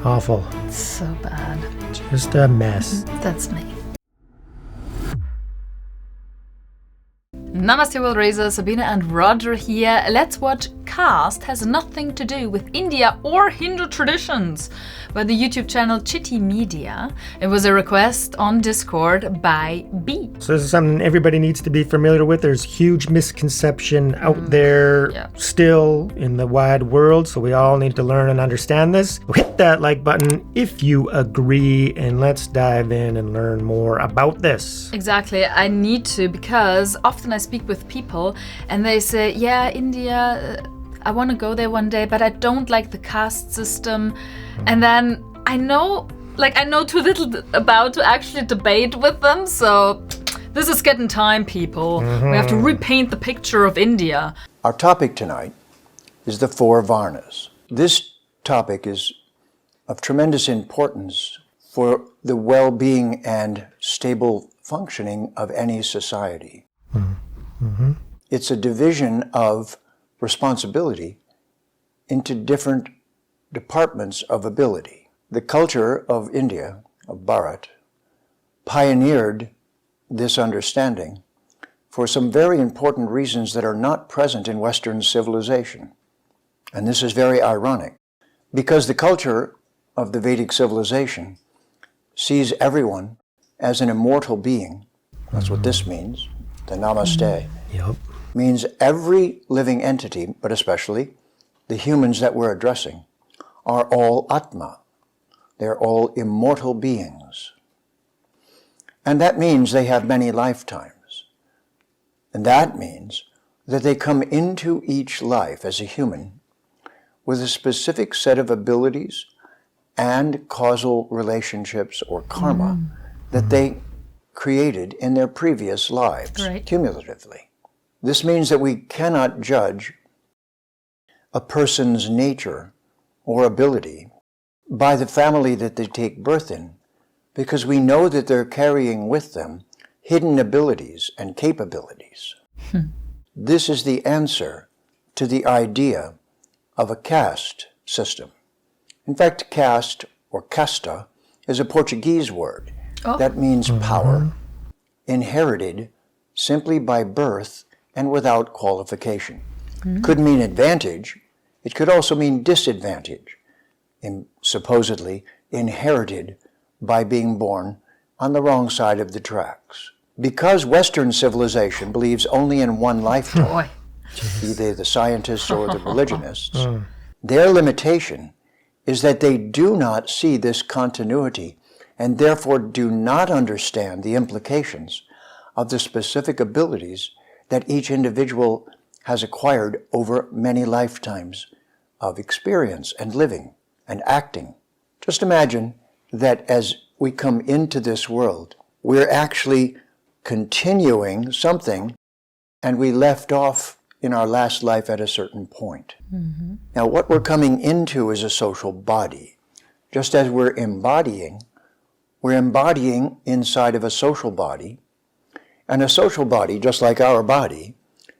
Awful. It's so bad. Just a mess. That's me. Namaste World Racer, Sabine and Roger here. Let's watch Caste has nothing to do with India or Hindu traditions by the YouTube channel Citti Media. It was a request on Discord by B. So this is something everybody needs to be familiar with. There's huge misconception out there still in the wide world, so we all need to learn and understand this. Hit that like button if you agree, and let's dive in and learn more about this. Exactly, I need to, because often I speak with people and they say, yeah, India, I want to go there one day, but I don't like the caste system. And then I know too little about to actually debate with them, so this is getting time, people. We have to repaint the picture of India. Our topic tonight is the four Varnas. This topic is of tremendous importance for the well-being and stable functioning of any society. It's a division of responsibility into different departments of ability. The culture of India, of Bharat, pioneered this understanding for some very important reasons that are not present in Western civilization. And this is very ironic, because the culture of the Vedic civilization sees everyone as an immortal being. That's what this means. The namaste means every living entity, but especially the humans that we're addressing, are all Atma. They're all immortal beings. And that means they have many lifetimes. And that means that they come into each life as a human with a specific set of abilities and causal relationships or karma that they created in their previous lives, cumulatively. This means that we cannot judge a person's nature or ability by the family that they take birth in, because we know that they're carrying with them hidden abilities and capabilities. This is the answer to the idea of a caste system. In fact, caste or casta is a Portuguese word that means power, inherited simply by birth and without qualification. Could mean advantage. It could also mean disadvantage, supposedly inherited by being born on the wrong side of the tracks. Because Western civilization believes only in one lifetime, either the scientists or the religionists, their limitation is that they do not see this continuity and therefore do not understand the implications of the specific abilities that each individual has acquired over many lifetimes of experience and living and acting. Just imagine that as we come into this world, we're actually continuing something and we left off in our last life at a certain point. Now, what we're coming into is a social body. Just as we're embodying inside of a social body, and a social body, just like our body,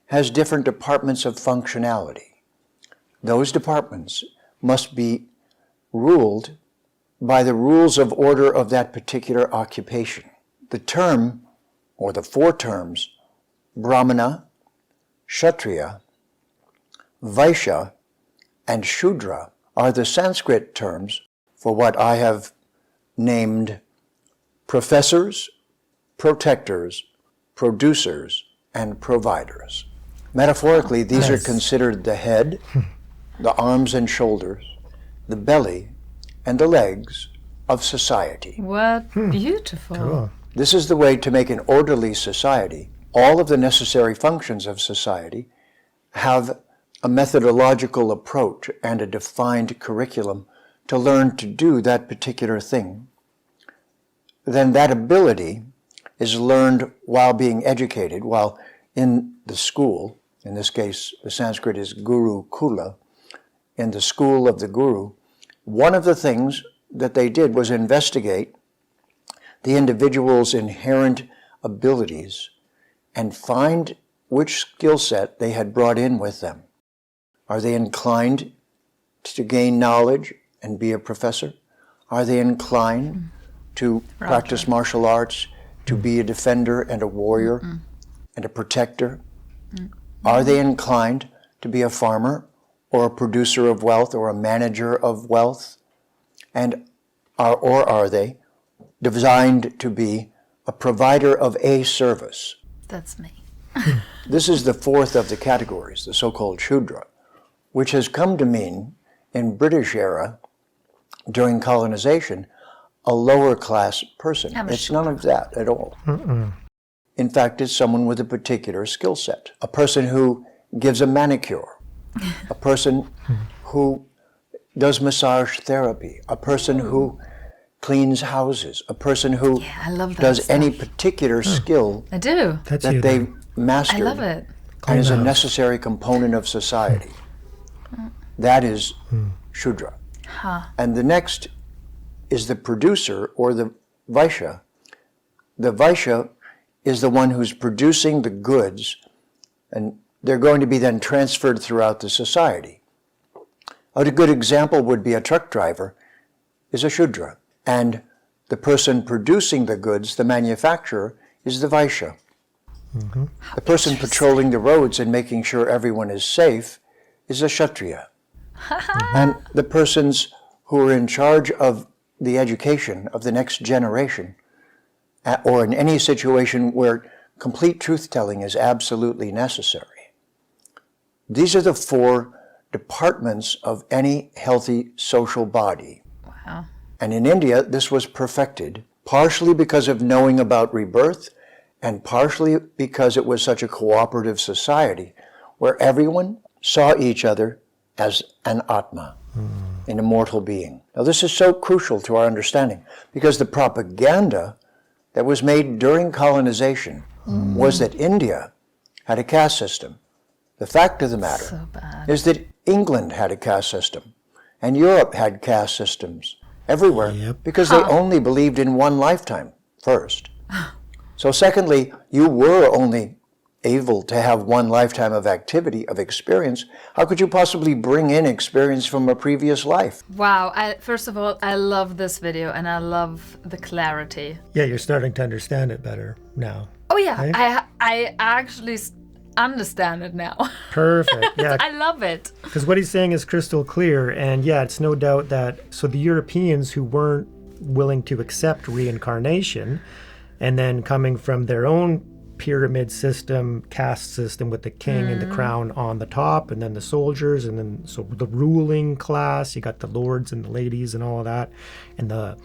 has different departments of functionality. Those departments must be ruled by the rules of order of that particular occupation. The term, or the four terms, Brahmana, Kshatriya, Vaishya, and Shudra are the Sanskrit terms for what I have named professors, protectors, producers, and providers. Metaphorically, these are considered the head, the arms and shoulders, the belly, and the legs of society. What beautiful. Cool. This is the way to make an orderly society. All of the necessary functions of society have a methodological approach and a defined curriculum to learn to do that particular thing. Then that ability is learned while being educated, while in the school. In this case, the Sanskrit is Guru Kula. In the school of the Guru, one of the things that they did was investigate the individual's inherent abilities and find which skill set they had brought in with them. Are they inclined to gain knowledge and be a professor? Are they inclined to practice martial arts, to be a defender and a warrior and a protector? Are they inclined to be a farmer or a producer of wealth or a manager of wealth? And are they designed to be a provider of a service? That's me. This is the fourth of the categories, the so-called Shudra, which has come to mean, in British era, during colonization, a lower class person. It's none of that at all. In fact, it's someone with a particular skill set. A person who gives a manicure, a person who does massage therapy, a person who cleans houses, a person who does any particular skill I do. That's that you they then. mastered I love it. and is a necessary component of society. That is Shudra. And the next is the producer, or the Vaishya. The Vaishya is the one who's producing the goods, and they're going to be then transferred throughout the society. A good example would be a truck driver is a Shudra, and the person producing the goods, the manufacturer, is the Vaishya. The person patrolling the roads and making sure everyone is safe is a Kshatriya. And the persons who are in charge of the education of the next generation, or in any situation where complete truth-telling is absolutely necessary. These are the four departments of any healthy social body. Wow. And in India, this was perfected, partially because of knowing about rebirth, and partially because it was such a cooperative society, where everyone saw each other as an Atma, an immortal being. Now this is so crucial to our understanding, because the propaganda that was made during colonization was that India had a caste system. The fact of the matter is that England had a caste system, and Europe had caste systems everywhere, because they only believed in one lifetime first. So secondly, you were only able to have one lifetime of activity, of experience. How could you possibly bring in experience from a previous life? Wow. First of all, I love this video and I love the clarity. Yeah, you're starting to understand it better now. Oh yeah, Right? I actually understand it now. Perfect. Yeah. I love it. Because what he's saying is crystal clear. And yeah, it's no doubt that, so the Europeans who weren't willing to accept reincarnation, and then coming from their own pyramid system, caste system with the king and the crown on the top, and then the soldiers, and then so the ruling class, you got the lords and the ladies and all of that, and the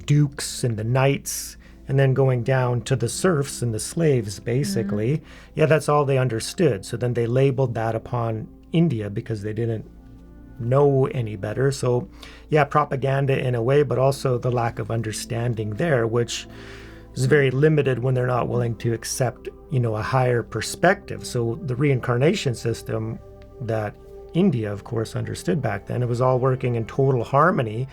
dukes and the knights, and then going down to the serfs and the slaves, basically. Yeah, that's all they understood. So then they labeled that upon India because they didn't know any better. So yeah, propaganda in a way, but also the lack of understanding there, which is very limited when they're not willing to accept, a higher perspective. So the reincarnation system that India, of course, understood back then, it was all working in total harmony,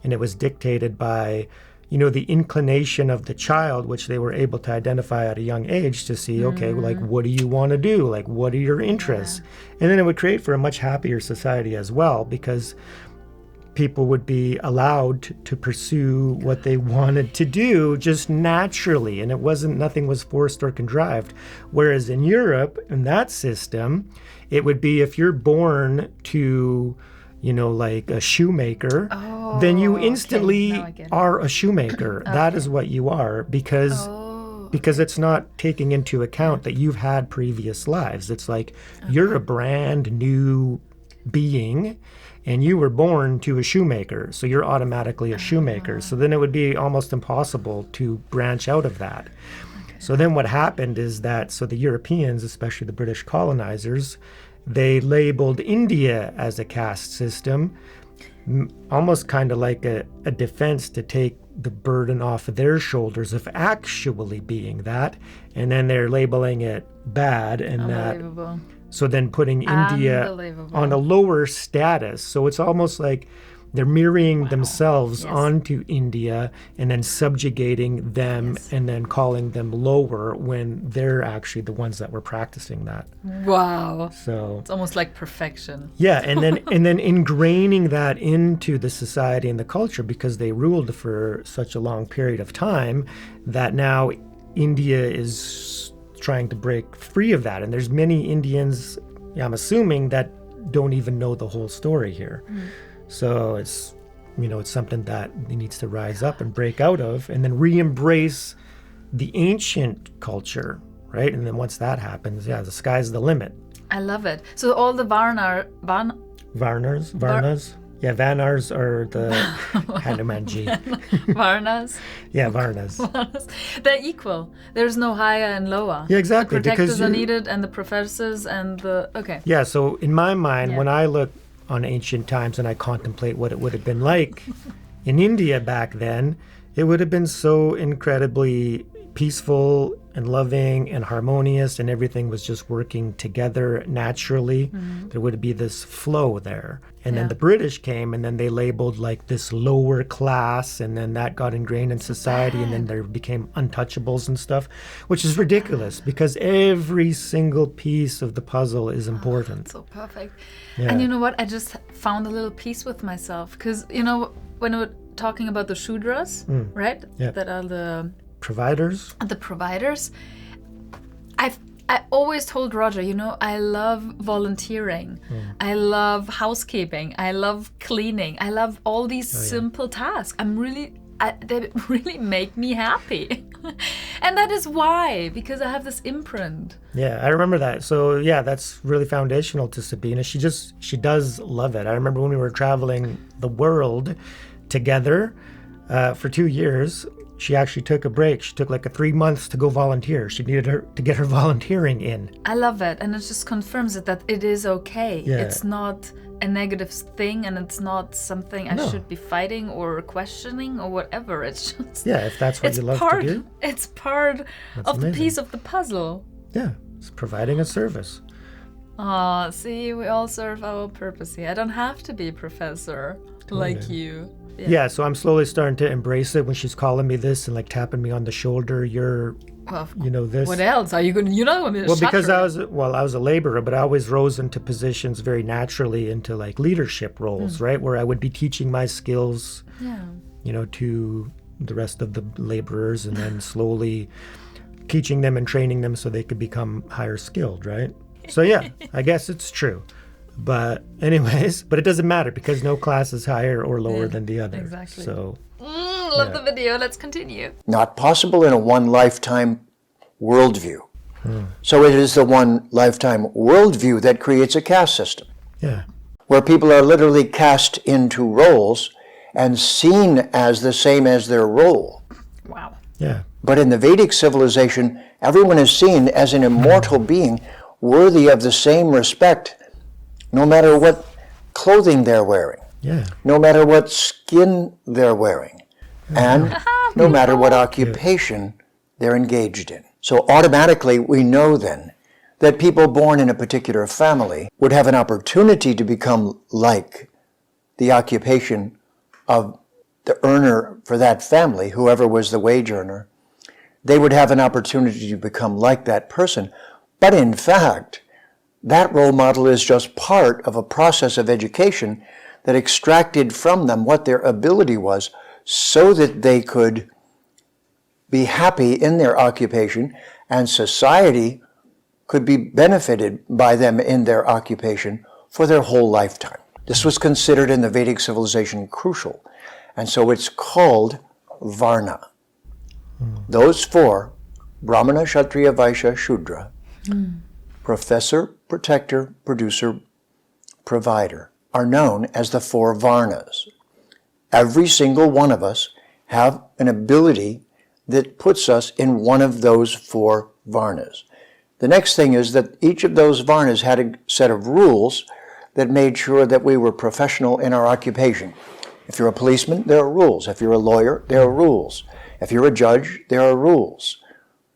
and it was dictated by, the inclination of the child, which they were able to identify at a young age to see, okay, like, what do you want to do? Like, what are your interests? And then it would create for a much happier society as well, because people would be allowed to pursue what they wanted to do just naturally, and nothing was forced or contrived. Whereas in Europe, in that system, it would be if you're born to, like a shoemaker, then you instantly are a shoemaker. That is what you are, because it's not taking into account that you've had previous lives. It's like you're a brand new being, and you were born to a shoemaker, so you're automatically a shoemaker. So then it would be almost impossible to branch out of that. So then what happened is that, so the Europeans, especially the British colonizers, they labeled India as a caste system, almost kind of like a defense to take the burden off of their shoulders of actually being that. And then they're labeling it bad, and that. So then putting India on a lower status. So it's almost like they're mirroring themselves onto India and then subjugating them and then calling them lower when they're actually the ones that were practicing that. Wow. So it's almost like perfection. Yeah, and then ingraining that into the society and the culture because they ruled for such a long period of time that now India is trying to break free of that. And there's many Indians, I'm assuming, that don't even know the whole story here. So it's, it's something that he needs to rise up and break out of and then re-embrace the ancient culture, right? And then once that happens, the sky's the limit. I love it. So all the Varnas? Yeah, Vanars are the Hanumanji. Varnas? Yeah, Varnas. They're equal. There's no higher and lower. Yeah, exactly. The protectors are needed and the professors and the... Okay. Yeah, so in my mind, when I look on ancient times and I contemplate what it would have been like in India back then, it would have been so incredibly peaceful and loving and harmonious, and everything was just working together naturally. There would be this flow there. And then the British came and then they labeled like this lower class, and then that got ingrained in society, and then there became untouchables and stuff, which is ridiculous because every single piece of the puzzle is important. So perfect. Yeah. And you know what? I just found a little peace with myself because, when we're talking about the Shudras, right? Yeah. That are the providers. I always told Roger, I love volunteering. I love housekeeping. I love cleaning. I love all these simple tasks. They really make me happy. And that is why, because I have this imprint. Yeah, I remember that. So that's really foundational to Sabina. She does love it. I remember when we were traveling the world together for 2 years, she actually took a break. She took like 3 months to go volunteer. She needed to get her volunteering in. I love it. And it just confirms it that it is okay. Yeah. It's not a negative thing, and it's not something I should be fighting or questioning or whatever. It's just... Yeah, if that's what you love to do. It's part of amazing. The piece of the puzzle. Yeah, it's providing a service. See, we all serve our purpose here. I don't have to be a professor like you. Yeah, so I'm slowly starting to embrace it when she's calling me this and like tapping me on the shoulder. You're, this. What else are you going to, Well, because I was a laborer, but I always rose into positions very naturally into like leadership roles, right? Where I would be teaching my skills, to the rest of the laborers and then slowly teaching them and training them so they could become higher skilled, right? So I guess it's true. But anyways, it doesn't matter because no class is higher or lower than the other. Exactly. So love the video. Let's continue. Not possible in a one lifetime worldview. So it is the one lifetime worldview that creates a caste system. Yeah. Where people are literally cast into roles and seen as the same as their role. Wow. Yeah. But in the Vedic civilization, everyone is seen as an immortal being worthy of the same respect, no matter what clothing they're wearing, no matter what skin they're wearing, and no matter what occupation they're engaged in. So automatically we know then that people born in a particular family would have an opportunity to become like the occupation of the earner for that family, whoever was the wage earner. They would have an opportunity to become like that person. But in fact, that role model is just part of a process of education that extracted from them what their ability was so that they could be happy in their occupation and society could be benefited by them in their occupation for their whole lifetime. This was considered in the Vedic civilization crucial, and so it's called Varna. Those four, Brahmana, Kshatriya, Vaishya, Shudra, professor, protector, producer, provider, are known as the four Varnas. Every single one of us have an ability that puts us in one of those four Varnas. The next thing is that each of those Varnas had a set of rules that made sure that we were professional in our occupation. If you're a policeman, there are rules. If you're a lawyer, there are rules. If you're a judge, there are rules.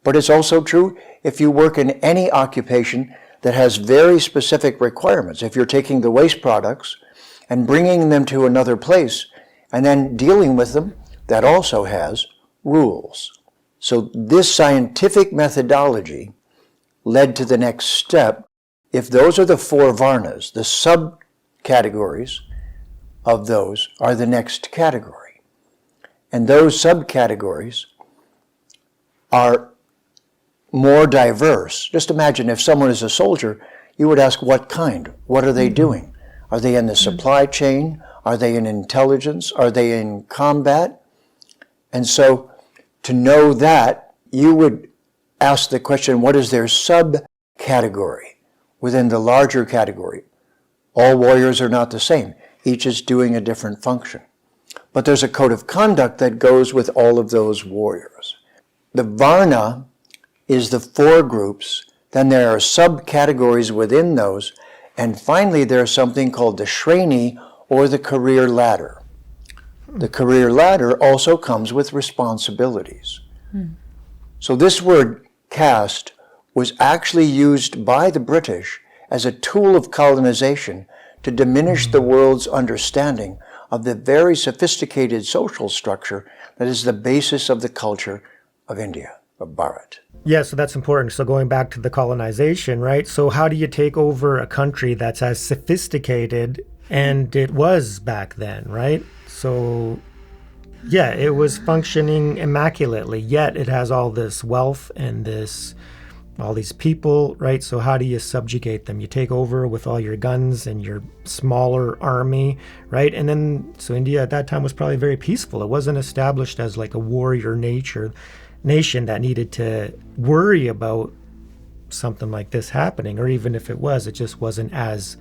But it's also true if you work in any occupation that has very specific requirements. If you're taking the waste products and bringing them to another place and then dealing with them, that also has rules. So this scientific methodology led to the next step. If those are the 4 varnas, the subcategories of those are the next category. And those subcategories are more diverse. Just imagine if someone is a soldier, you would ask what kind? What are they doing? Are they in the supply chain? Are they in intelligence? Are they in combat? And so to know that, you would ask the question, what is their subcategory within the larger category? All warriors are not the same. Each is doing a different function. But there's a code of conduct that goes with all of those warriors. The Varna is the 4 groups, then there are subcategories within those, and finally there's something called the Shreni, or the career ladder. The career ladder also comes with responsibilities. So this word caste was actually used by the British as a tool of colonization to diminish the world's understanding of the very sophisticated social structure that is the basis of the culture of India, of Bharat. Yeah, so that's important. So going back to the colonization, right? So how do you take over a country that's as sophisticated, and it was back then, right? So yeah, it was functioning immaculately, yet it has all this wealth and all these people, right? So how do you subjugate them? You take over with all your guns and your smaller army, right? And then, so India at that time was probably very peaceful. It wasn't established as like a warrior nation that needed to worry about something like this happening, or even if it was, it just wasn't as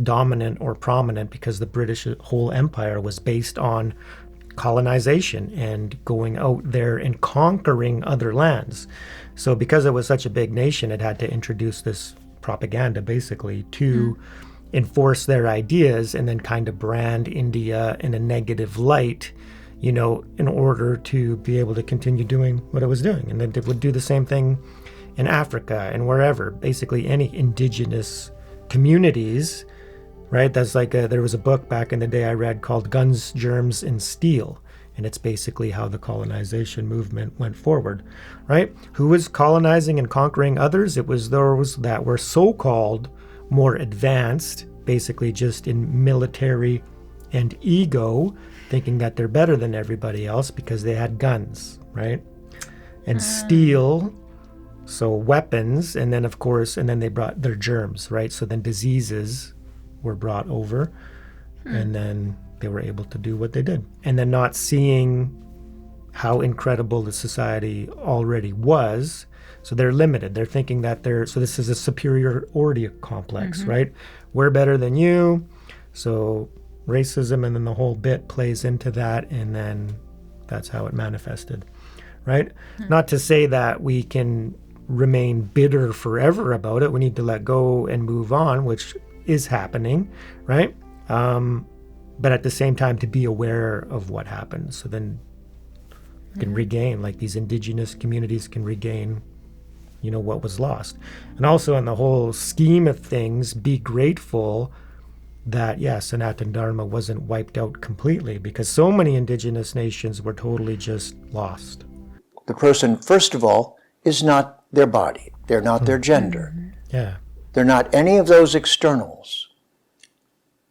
dominant or prominent because the British whole empire was based on colonization and going out there and conquering other lands. So because it was such a big nation, it had to introduce this propaganda basically to enforce their ideas and then kind of brand India in a negative light, you know, in order to be able to continue doing what it was doing. And then it would do the same thing in Africa and wherever, basically any indigenous communities, right? That's like there was a book back in the day I read called Guns, Germs, and Steel. And it's basically how the colonization movement went forward, right? Who was colonizing and conquering others? It was those that were so-called more advanced, basically just in military and ego, thinking that they're better than everybody else because they had guns, right? And steel, so weapons, and then of course, and then they brought their germs, right? So then diseases were brought over, and then they were able to do what they did. And then not seeing how incredible the society already was, so they're limited. They're thinking that so this is a superiority complex, right? We're better than you, so racism and then the whole bit plays into that, and then that's how it manifested, right? Not to say that we can remain bitter forever about it. We need to let go and move on, which is happening, right? But at the same time, to be aware of what happened, so then you can regain, like these indigenous communities can regain, you know, what was lost. And also in the whole scheme of things, be grateful that, yes, Sanatana Dharma wasn't wiped out completely, because so many indigenous nations were totally just lost. The person, first of all, is not their body. They're not their gender. Yeah. They're not any of those externals.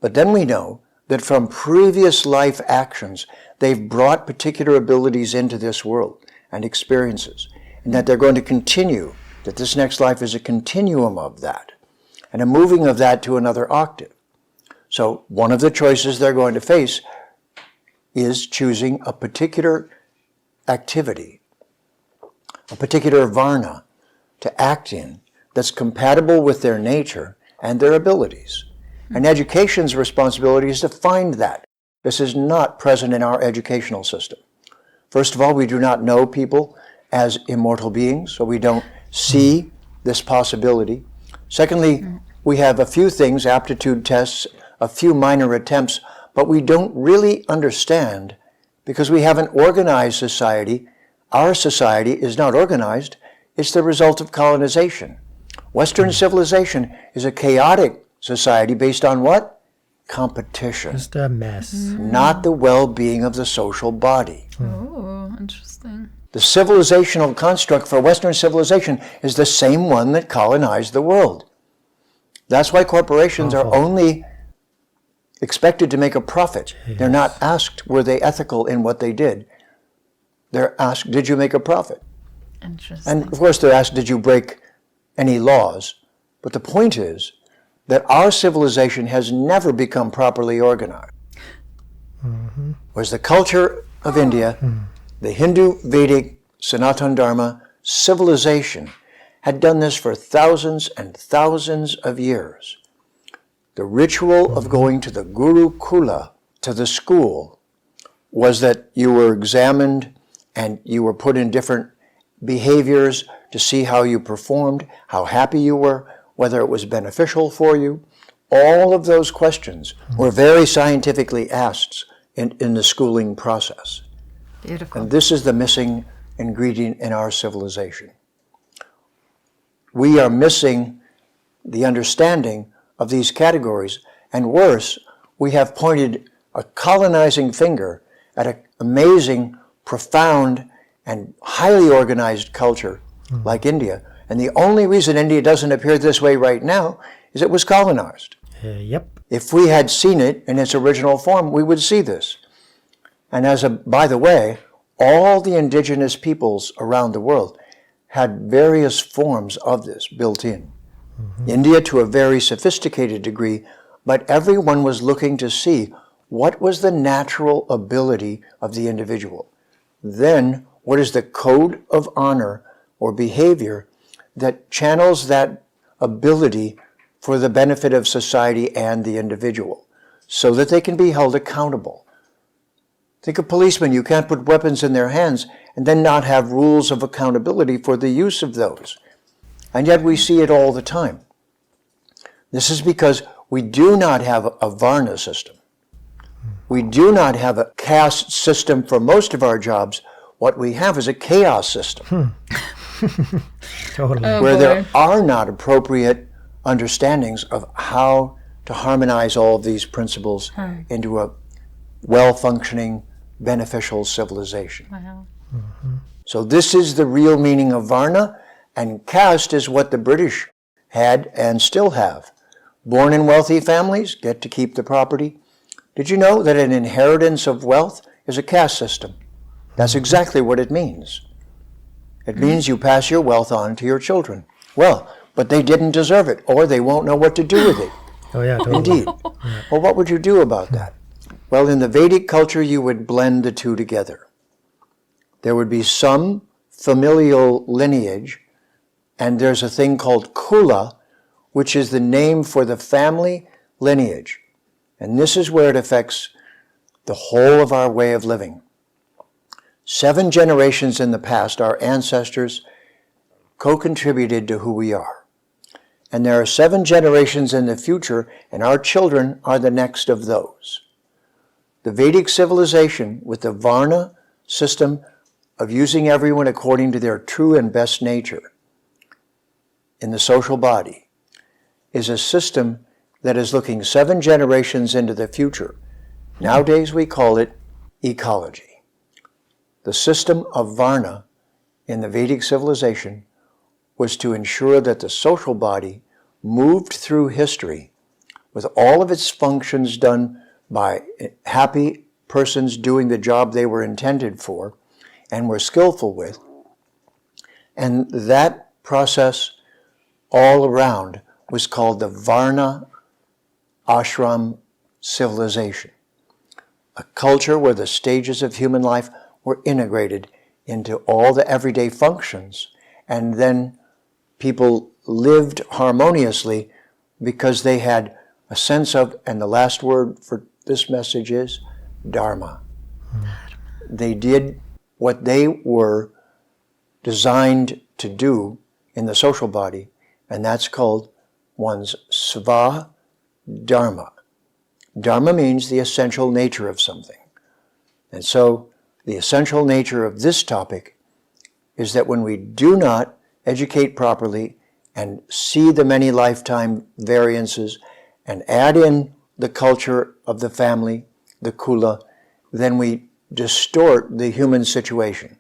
But then we know that from previous life actions, they've brought particular abilities into this world and experiences, and that they're going to continue, that this next life is a continuum of that, and a moving of that to another octave. So one of the choices they're going to face is choosing a particular activity, a particular varna to act in that's compatible with their nature and their abilities. And education's responsibility is to find that. This is not present in our educational system. First of all, we do not know people as immortal beings, so we don't see this possibility. Secondly, we have a few things, aptitude tests, a few minor attempts, but we don't really understand because we haven't organized society. Our society is not organized. It's the result of colonization. Western civilization is a chaotic society based on what? competition. Just a mess. Not the well-being of the social body. Oh, interesting. The civilizational construct for Western civilization is the same one that colonized the world. That's why corporations are only expected to make a profit. They're not asked, were they ethical in what they did? They're asked, did you make a profit? Interesting. And of course they're asked, did you break any laws? But the point is that our civilization has never become properly organized. Whereas the culture of India, the Hindu, Vedic, Sanatana Dharma civilization had done this for thousands and thousands of years. The ritual of going to the Gurukula, to the school, was that you were examined and you were put in different behaviors to see how you performed, how happy you were, whether it was beneficial for you. All of those questions were very scientifically asked in the schooling process. Beautiful. And this is the missing ingredient in our civilization. We are missing the understanding of these categories, and worse, we have pointed a colonizing finger at an amazing, profound, and highly organized culture like India. And the only reason India doesn't appear this way right now is it was colonized. Yep. If we had seen it in its original form, we would see this. And by the way, all the indigenous peoples around the world had various forms of this built in. India to a very sophisticated degree, but everyone was looking to see what was the natural ability of the individual. Then, what is the code of honor or behavior that channels that ability for the benefit of society and the individual, so that they can be held accountable. Think of policemen. You can't put weapons in their hands and then not have rules of accountability for the use of those. And yet we see it all the time. This is because we do not have a Varna system. We do not have a caste system for most of our jobs. What we have is a chaos system. Totally. Where there are not appropriate understandings of how to harmonize all of these principles into a well-functioning, beneficial civilization. Wow. So this is the real meaning of Varna, and caste is what the British had and still have. Born in wealthy families get to keep the property. Did you know that an inheritance of wealth is a caste system? That's exactly what it means. It means you pass your wealth on to your children. Well, but they didn't deserve it, or they won't know what to do with it. Oh yeah, totally. Indeed. Well, what would you do about that? Well, in the Vedic culture, you would blend the two together. There would be some familial lineage, and there's a thing called kula, which is the name for the family lineage. And this is where it affects the whole of our way of living. 7 generations in the past, our ancestors co-contributed to who we are. And there are 7 generations in the future, and our children are the next of those. The Vedic civilization, with the Varna system of using everyone according to their true and best nature in the social body, is a system that is looking 7 generations into the future. Nowadays we call it ecology. The system of Varna in the Vedic civilization was to ensure that the social body moved through history with all of its functions done by happy persons doing the job they were intended for and were skillful with. And that process all around was called the Varna ashram civilization, a culture where the stages of human life were integrated into all the everyday functions, and then people lived harmoniously because they had a sense of, and the last word for this message is Dharma. They did what they were designed to do in the social body, and that's called one's sva dharma. Dharma means the essential nature of something. And so the essential nature of this topic is that when we do not educate properly and see the many lifetime variances and add in the culture of the family, the kula, then we distort the human situation.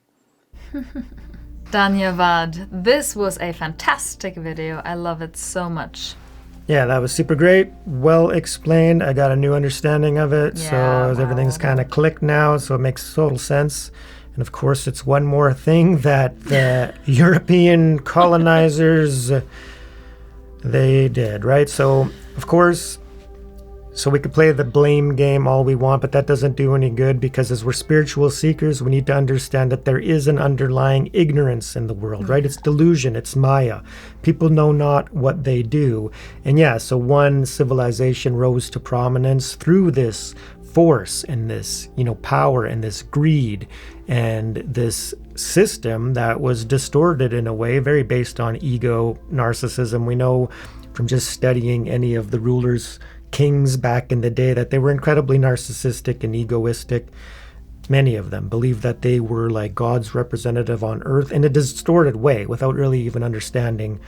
Dhanyavad. This was a fantastic video. I love it so much. Yeah, that was super great. Well explained. I got a new understanding of it. Yeah, so everything's kind of clicked now, so it makes total sense. And of course, it's one more thing that the European colonizers, they did, right? So, of course, so we could play the blame game all we want, but that doesn't do any good, because as we're spiritual seekers, we need to understand that there is an underlying ignorance in the world, right? It's delusion, it's Maya. People know not what they do. And yeah, so one civilization rose to prominence through this force and this, power and this greed and this system that was distorted in a way, very based on ego, narcissism. We know from just studying any of the rulers, kings back in the day, that they were incredibly narcissistic and egoistic. Many of them believed that they were like God's representative on earth in a distorted way, without really even understanding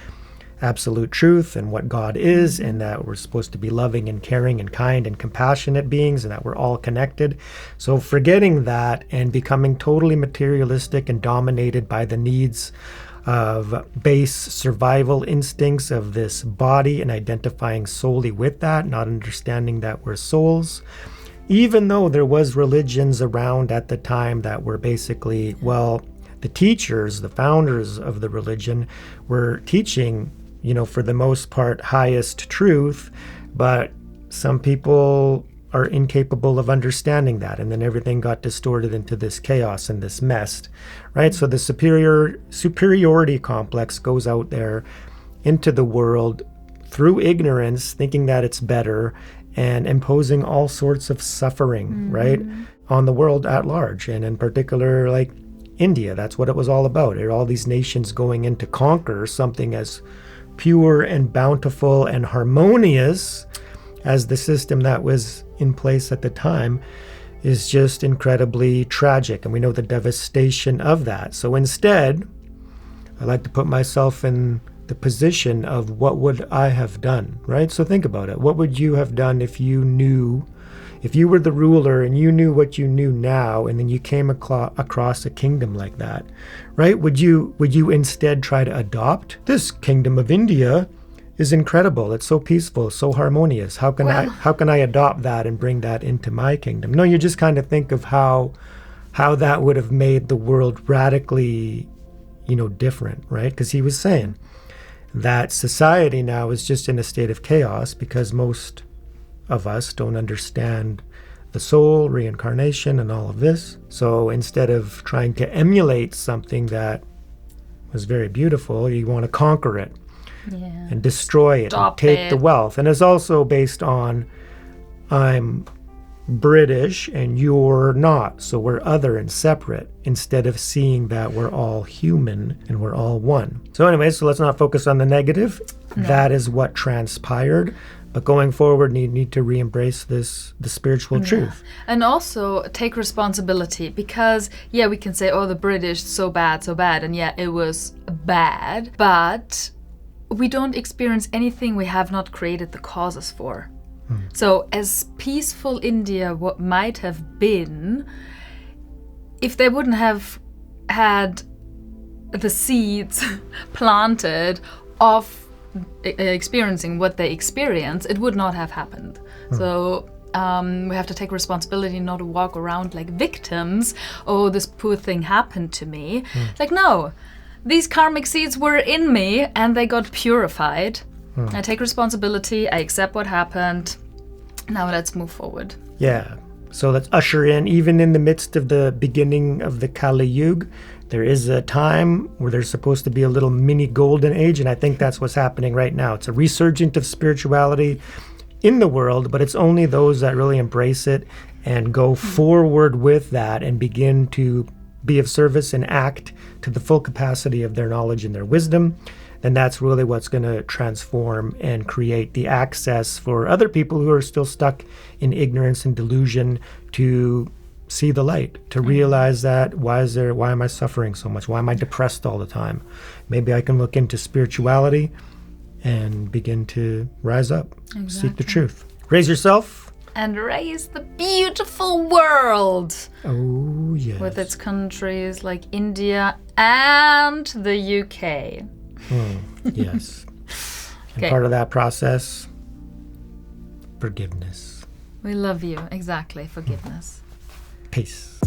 absolute truth and what God is, and that we're supposed to be loving and caring and kind and compassionate beings, and that we're all connected. So forgetting that and becoming totally materialistic and dominated by the needs of base survival instincts of this body, and identifying solely with that, not understanding that we're souls. Even though there was religions around at the time that were basically, the teachers, the founders of the religion were teaching, for the most part, highest truth, but some people are incapable of understanding that, and then everything got distorted into this chaos and this mess, right? So the superiority complex goes out there into the world through ignorance, thinking that it's better, and imposing all sorts of suffering, right, on the world at large, and in particular, like India. That's what it was all about. There are all these nations going in to conquer something as pure and bountiful and harmonious as the system that was in place at the time is just incredibly tragic, and we know the devastation of that. So instead, I like to put myself in the position of what would I have done, right? So think about it. What would you have done if you were the ruler and you knew what you knew now, and then you came across a kingdom like that, right? Would you instead try to adopt this kingdom of India? Is incredible. It's so peaceful, so harmonious. How can I adopt that and bring that into my kingdom? No, you just kind of think of how that would have made the world radically, different, right? Because he was saying that society now is just in a state of chaos because most of us don't understand the soul, reincarnation, and all of this. So instead of trying to emulate something that was very beautiful, you want to conquer it. Yeah. And destroy it and take the wealth. And it's also based on I'm British and you're not, so we're other and separate, instead of seeing that we're all human and we're all one. So anyway, so let's not focus on the negative. No. That is what transpired. But going forward, you need to re-embrace the spiritual truth. And also take responsibility, because, we can say, the British, so bad. And it was bad. But we don't experience anything we have not created the causes for. So as peaceful India might have been, if they wouldn't have had the seeds planted of experiencing what they experience, it would not have happened. So we have to take responsibility, not to walk around like victims. Oh, this poor thing happened to me. Like, no. These karmic seeds were in me and they got purified. I take responsibility. I accept what happened. Now let's move forward. Yeah. So let's usher in, even in the midst of the beginning of the Kali Yuga, there is a time where there's supposed to be a little mini golden age. And I think that's what's happening right now. It's a resurgence of spirituality in the world, but it's only those that really embrace it and go forward with that and begin to be of service and act to the full capacity of their knowledge and their wisdom, then that's really what's going to transform and create the access for other people who are still stuck in ignorance and delusion to see the light, to realize that why am I suffering so much? Why am I depressed all the time? Maybe I can look into spirituality and begin to rise up, seek the truth. Raise yourself. And raise the beautiful world. Oh, yes. With its countries like India and the UK. Yes. And Okay. part of that process, forgiveness. We love you. Exactly. Forgiveness. Peace.